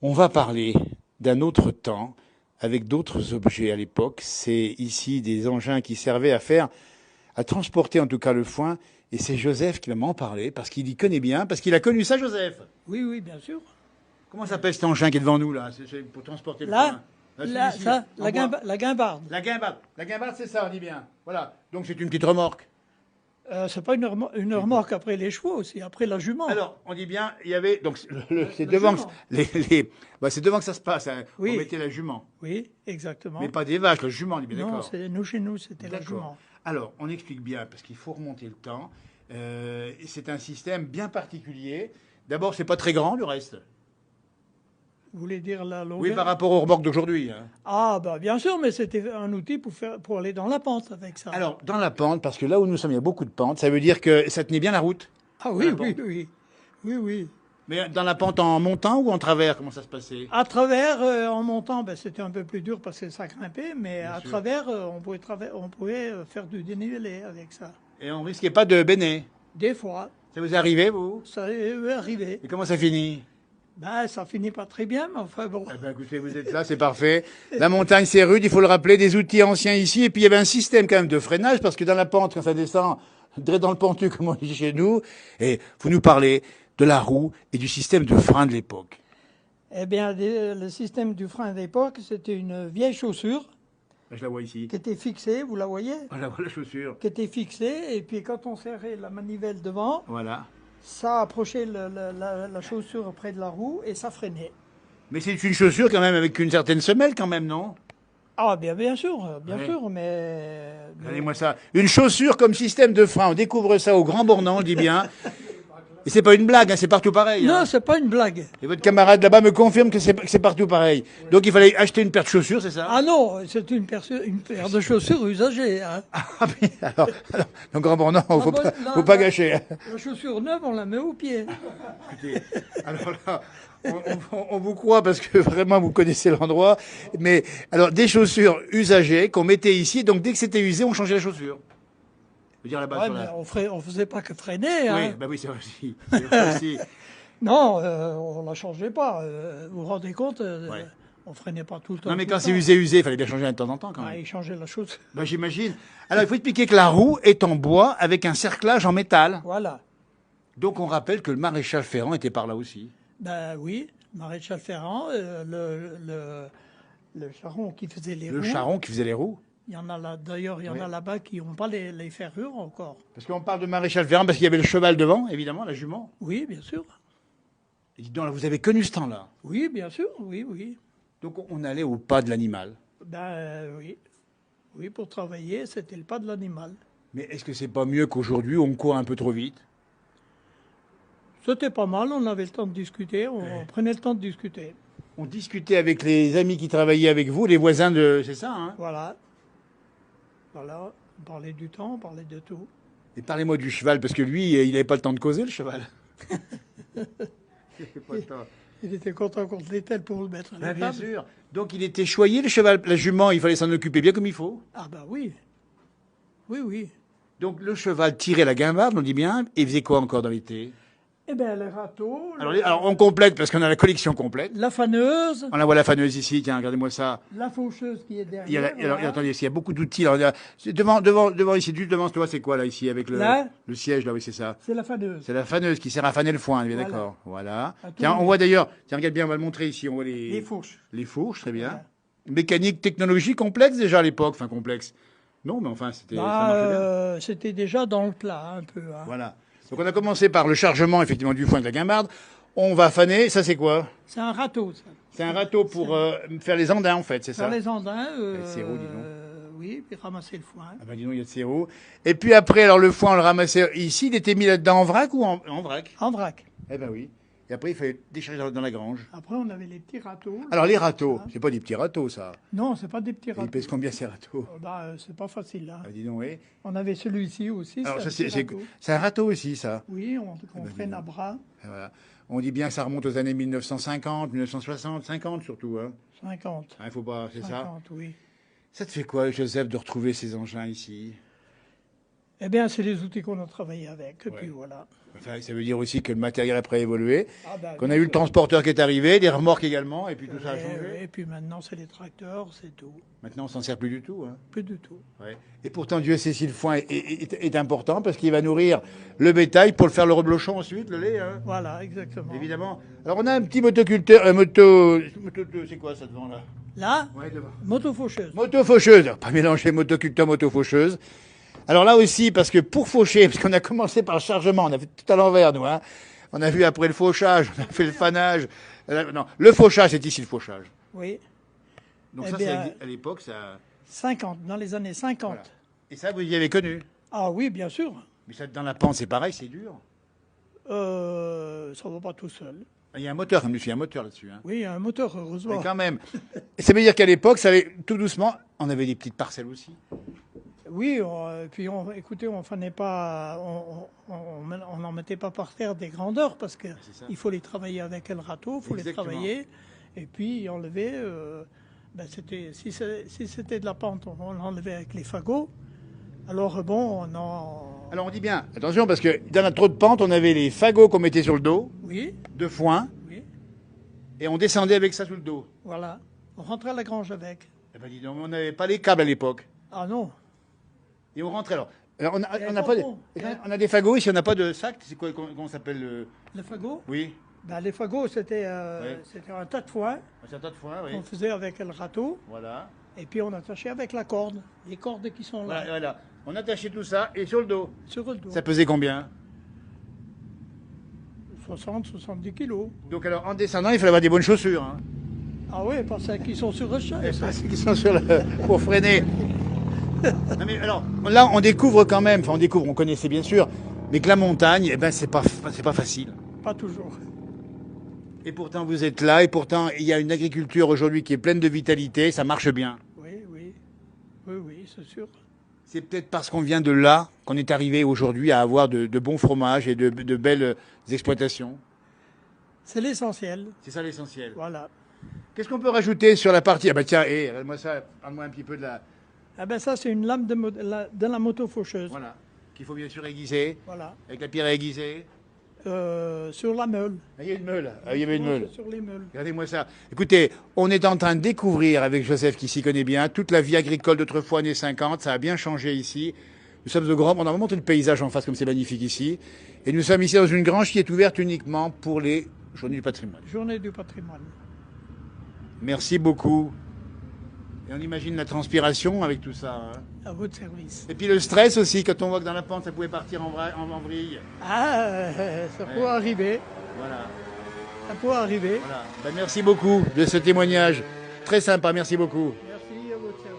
On va parler d'un autre temps, avec d'autres objets à l'époque. C'est ici des engins qui servaient à transporter en tout cas le foin. Et c'est Joseph qui va m'en parler, parce qu'il y connaît bien, parce qu'il a connu ça, Joseph. Oui, oui, bien sûr. Comment s'appelle cet engin qui est devant nous, là? C'est pour transporter le Là, foin. là, Celui-ci, ça, en bois. la guimbarde. La guimbarde. La guimbarde, c'est ça, on dit bien. Voilà. Donc c'est une petite remorque. C'est pas une remorque après les chevaux, c'est après la jument. Alors, on dit bien, il y avait. Donc, c'est La devant, jument. c'est devant que ça se passe, hein. Oui. On mettait la jument. Oui, exactement. Mais pas des vaches, la jument, on est bien Non, d'accord. nous, chez nous, c'était la D'accord. jument. Alors, on explique bien, parce qu'il faut remonter le temps. C'est un système bien particulier. D'abord, c'est pas très grand, le reste. Vous voulez dire la longueur? Oui, par rapport aux remorques d'aujourd'hui, hein. Ah, bah bien sûr, mais c'était un outil pour aller dans la pente avec ça. Alors, dans la pente, parce que là où nous sommes, il y a beaucoup de pentes, ça veut dire que ça tenait bien la route. Ah oui, la oui, pente. oui. Oui, oui. Mais dans la pente en montant ou en travers, comment ça se passait? À travers, en montant, ben, c'était un peu plus dur parce que ça grimpait, mais Bien à sûr. travers, on pouvait faire du dénivelé avec ça. Et on risquait pas de béner. Des fois, Ça vous est arrivé, vous? ça est arrivé. Et comment ça finit? Ben, ça finit pas très bien, mais enfin bon. Eh ben, écoutez, vous êtes là, c'est parfait. La montagne, c'est rude, il faut le rappeler, des outils anciens ici. Et puis, il y avait un système quand même de freinage, parce que dans la pente, quand ça descend, direct dans le pentu, comme on dit chez nous, et vous nous parlez de la roue et du système de frein de l'époque. Eh bien, le système du frein d'époque, c'était une vieille chaussure Je la vois ici. qui était fixée, vous la voyez? Voilà, voilà la chaussure. Qui était fixée, et puis quand on serrait la manivelle devant, Voilà. ça approchait la chaussure près de la roue et ça freinait. Mais c'est une chaussure quand même avec une certaine semelle quand même, non? Ah, bien sûr, Ouais. mais Regardez-moi ça. Une chaussure comme système de frein. On découvre ça au Grand Bornand, on dit bien. Et c'est pas une blague, hein, c'est partout pareil. non, Hein. c'est pas une blague. Et votre camarade là-bas me confirme que c'est partout pareil. Donc il fallait acheter une paire de chaussures, c'est ça? Ah non, c'est une paire de chaussures usagées. Hein. Ah, mais alors, donc Grand Bornand, faut bonne- pas, la- faut pas la- gâcher. Hein. La chaussure neuve, on la met au pied. Écoutez, alors là, on vous croit parce que vraiment vous connaissez l'endroit. Mais alors des chaussures usagées qu'on mettait ici, donc dès que c'était usé, on changeait la chaussure. Je veux dire là-bas Ouais, sur mais la. on faisait pas que freiner. Oui, Hein. bah oui, c'est vrai aussi. C'est vrai aussi. Non, on la changeait pas. Vous vous rendez compte Ouais. on freinait pas tout le temps. Non, mais tout quand le c'est temps. usé, il fallait bien changer de temps en temps quand Ah, même. il changeait la chaussure. Bah, j'imagine. Alors, il faut expliquer que la roue est en bois avec un cerclage en métal. Voilà. Donc, on rappelle que le maréchal Ferrand était par là aussi. Ben oui, maréchal Ferrand, le charron qui faisait les Le roues. charron qui faisait les roues. Il y en a là, d'ailleurs, il y en Oui. a là-bas qui n'ont pas les ferrures encore. Parce qu'on parle de maréchal Ferrand parce qu'il y avait le cheval devant, évidemment, la jument. Oui, bien sûr. Et dis donc, là, vous avez connu ce temps-là. Oui, bien sûr, oui, oui. Donc, on allait au pas de l'animal. Ben oui. Oui, pour travailler, c'était le pas de l'animal. Mais est-ce que c'est pas mieux qu'aujourd'hui où on court un peu trop vite? C'était pas mal, on avait le temps de discuter, on prenait le temps de discuter. On discutait avec les amis qui travaillaient avec vous, les voisins de. C'est ça, hein? Voilà. Voilà, on parlait du temps, on parlait de tout. Et parlez-moi du cheval, parce que lui, il n'avait pas le temps de causer, le cheval. Il avait pas le temps. Il était content qu'on l'ételle pour le mettre à la Ah, bien table. sûr. Donc il était choyé, le cheval, la jument, il fallait s'en occuper bien comme il faut. Ah ben oui. Oui, oui. Donc le cheval tirait la guimbarde, on dit bien, et il faisait quoi encore dans l'été? Eh bien, les râteaux, Alors on complète, parce qu'on a la collection complète. la faneuse, On la voit la faneuse ici, tiens, regardez-moi ça. la faucheuse qui est Il y a, derrière. alors, voilà. attendez, il y a beaucoup d'outils. Alors, c'est devant ici, juste devant toi, c'est quoi là, ici, avec Là le siège, là, oui, c'est ça. C'est la faneuse. C'est la faneuse qui sert à faner le foin, on est bien Voilà. d'accord. Voilà. À tout Tiens, on moment. voit d'ailleurs, tiens, regarde bien, on va le montrer ici, on voit Les fourches. les fourches, très bien. Voilà. Mécanique, technologie complexe déjà à l'époque, enfin complexe. Non, mais enfin, ça Bah, marchait bien. c'était déjà dans le plat, un peu. Hein. Voilà. Donc on a commencé par le chargement, effectivement, du foin de la guimbarde. On va faner, ça c'est quoi? C'est un râteau, ça. C'est un râteau pour faire les andins, en fait, c'est ça? Faire les andins. c'est roux, dis donc. Oui, puis ramasser le foin. Ah ben dis donc, il y a de ces roues. Et puis après, alors le foin, on le ramassait ici, il était mis là-dedans en vrac ou en vrac? En vrac. Eh ben oui. Et après, il fallait décharger dans la grange. Après, on avait les petits râteaux. Alors les râteaux, c'est pas des petits râteaux, ça. Non, c'est pas des petits Ils râteaux. pèsent combien ces râteaux? C'est pas facile. Hein. Ah, dis donc, oui. On avait celui-ci aussi. Alors c'est ça, un petit c'est râteau. c'est un râteau aussi, ça. Oui, on ben, freine dis à bras. Et voilà. On dit bien que ça remonte aux années 1950, 1960, 50 surtout. Hein. 50. Il faut pas, c'est ça. 50, oui. Ça te fait quoi, Joseph, de retrouver ces engins ici? Eh bien, c'est les outils qu'on a travaillé avec. Et puis voilà. Enfin, ça veut dire aussi que le matériel après a évolué, Ah ben, qu'on a eu le transporteur qui est arrivé, des remorques également, et puis tout ça a et, changé. et puis maintenant, c'est les tracteurs, c'est tout. Maintenant, on s'en sert plus du tout. Hein. Plus du tout. Ouais. Et pourtant, Dieu sait si le foin est important, parce qu'il va nourrir le bétail pour le faire le reblochon ensuite, le lait. Hein. Voilà, exactement. Évidemment. Alors, on a un petit motoculteur, c'est quoi ça devant là? Là, Ouais, devant. moto-faucheuse. Moto-faucheuse. Pas mélanger motoculteur, moto-faucheuse. Alors là aussi, parce que pour faucher, parce qu'on a commencé par le chargement, on a fait tout à l'envers, nous, hein. On a vu après le fauchage, on a fait le fanage. Non, le fauchage, c'est ici le fauchage. Oui. Donc Eh ça, bien, c'est à l'époque, ça... 50, dans les années 50. Voilà. Et ça, vous y avez connu. Ah oui, bien sûr. Mais ça, dans la pente, c'est pareil, c'est dur. Ça ne va pas tout seul. Il y a un moteur, comme je suis un moteur là-dessus. Hein. Oui, il y a un moteur, Mais heureusement. quand même. Et ça veut dire qu'à l'époque, ça allait tout doucement. On avait des petites parcelles aussi. Oui, puis écoutez, on n'en mettait pas par terre des grandeurs parce que c'est ça. il faut les travailler avec le râteau, il faut les Exactement. travailler et puis enlever. Si c'était de la pente, on l'enlevait avec les fagots. Alors bon, Alors on dit bien, attention, parce que dans la trop de pente, on avait les fagots qu'on mettait sur le dos, oui, de foin, oui, et on descendait avec ça sous le dos. voilà. On rentrait à la grange avec. Eh ben dis donc, on n'avait pas les câbles à l'époque. Ah non. Et on rentrait alors. Alors, on a, Et on a pas de- bon, on a des fagots ici, on n'a pas de sac. C'est quoi, comment ça s'appelle Les fagots. Oui. Les fagots, c'était Ouais. c'était un tas de foin C'est un tas de foin, oui. qu'on faisait avec le râteau Voilà. et puis on attachait avec la corde, les cordes qui sont là, Voilà. On attachait tout ça et sur le dos. sur le dos. Ça pesait combien 60-70 kilos. Donc alors en descendant, il fallait avoir des bonnes chaussures. Hein. Ah oui, parce qu'ils sont sur le chaise. Parce qu'ils sont sur pour freiner. Non mais alors là, on découvre quand même. Enfin, on connaissait bien sûr, mais que la montagne, eh ben c'est pas facile. Pas toujours. Et pourtant vous êtes là, et pourtant il y a une agriculture aujourd'hui qui est pleine de vitalité, ça marche bien. Oui, oui. Oui, oui, c'est sûr. C'est peut-être parce qu'on vient de là qu'on est arrivé aujourd'hui à avoir de bons fromages et de belles exploitations. C'est l'essentiel. C'est ça l'essentiel. Voilà. Qu'est-ce qu'on peut rajouter sur la partie... Ah bah tiens, regarde-moi ça, parle-moi un petit peu de la... Ah ben ça, c'est une lame de la moto faucheuse. Voilà, qu'il faut bien sûr aiguiser, Voilà. avec la pierre à aiguiser. Sur la meule. Ah, il y a une meule, il y avait une meule. Sur les meules. Regardez-moi ça. Écoutez, on est en train de découvrir avec Joseph, qui s'y connaît bien, toute la vie agricole d'autrefois, années 50. Ça a bien changé ici. Nous sommes de grands... On a montré le paysage en face, comme c'est magnifique ici. Et nous sommes ici dans une grange qui est ouverte uniquement pour les Journées du patrimoine. Journée du patrimoine. Merci beaucoup. Et on imagine la transpiration avec tout ça. Hein. À votre service. Et puis le stress aussi, quand on voit que dans la pente, ça pouvait partir en vrille. Ah, ça peut arriver. Voilà. Ça peut arriver. Voilà. Ben, merci beaucoup de ce témoignage. Très sympa, merci beaucoup. Merci à votre service.